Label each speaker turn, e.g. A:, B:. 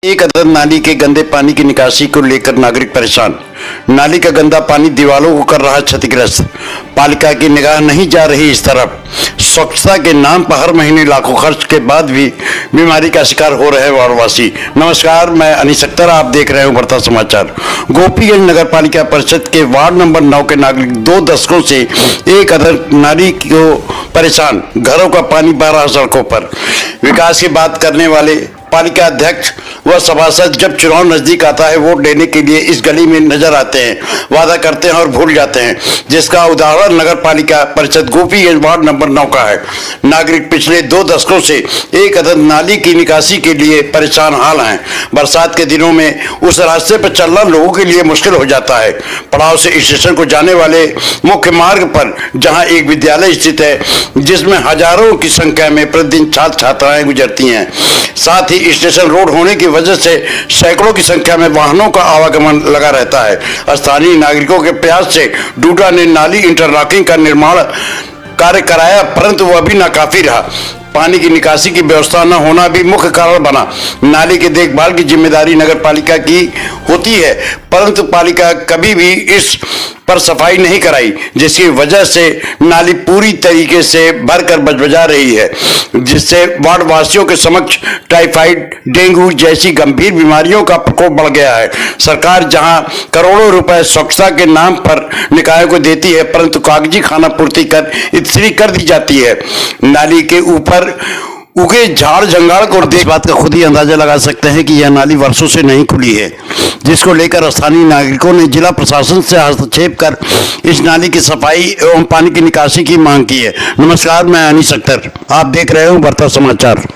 A: एक अदद नाली के गंदे पानी की निकासी को लेकर नागरिक परेशान। नाली का गंदा पानी दीवारों को कर रहा क्षतिग्रस्त। पालिका की निगाह नहीं जा रही इस तरफ। स्वच्छता के नाम पर हर महीने लाखों खर्च के बाद भी बीमारी का शिकार हो रहे वार्डवासी। नमस्कार, मैं अनीस अख्तर, आप देख रहे हैं बढ़ता समाचार। गोपीगंज नगर पालिका परिषद के वार्ड नंबर 9 के नागरिक 2 दशकों से एक अदद नाली को परेशान। घरों का पानी बह रहा सड़कों पर। विकास की बात करने वाले पालिका अध्यक्ष व सभासद जब चुनाव नजदीक आता है वोट देने के लिए इस गली में नजर आते हैं, वादा करते हैं और भूल जाते हैं, जिसका उदाहरण नगर पालिका परिषद गोपीगंज वार्ड नंबर 9 का है। नागरिक पिछले 2 दशकों से एक अदद नाली की निकासी के लिए परेशान हाल हैं। बरसात के दिनों में उस रास्ते पर चलना लोगों के लिए मुश्किल हो जाता है। पड़ाव से स्टेशन को जाने वाले मुख्य मार्ग पर जहाँ एक विद्यालय स्थित है जिसमें हजारों की संख्या में प्रतिदिन छात्र छात्राएं गुजरती हैं, साथ ही स्टेशन रोड होने की वजह से सैकड़ों की संख्या में वाहनों का आवागमन लगा रहता है। स्थानीय नागरिकों के प्रयास से डूडा ने नाली इंटरलॉकिंग का निर्माण कार्य कराया, परंतु वह भी नाकाफी रहा। पानी की निकासी की व्यवस्था न होना भी मुख्य कारण बना। नाली की देखभाल की जिम्मेदारी नगर पालिका की होती है, परंतु पालिका कभी भी इस पर सफाई नहीं कराई, जिसकी वजह से नाली पूरी तरीके से भरकर बजबजा रही है, जिससे वार्ड वासियों के समक्ष टाइफाइड, डेंगू जैसी गंभीर बीमारियों का प्रकोप बढ़ गया है। सरकार जहां करोड़ों रुपए स्वच्छता के नाम पर निकायों को देती है, परंतु कागजी खाना पूर्ति कर इतनी कर दी जाती है। नाली के ऊपर उगे झाड़ जंगाल को इस बात का खुद ही अंदाजा लगा सकते हैं कि यह नाली वर्षों से नहीं खुली है, जिसको लेकर स्थानीय नागरिकों ने जिला प्रशासन से हस्तक्षेप कर इस नाली की सफाई एवं पानी की निकासी की मांग की है। नमस्कार, मैं अनीस अख्तर, आप देख रहे हो बढ़ता समाचार।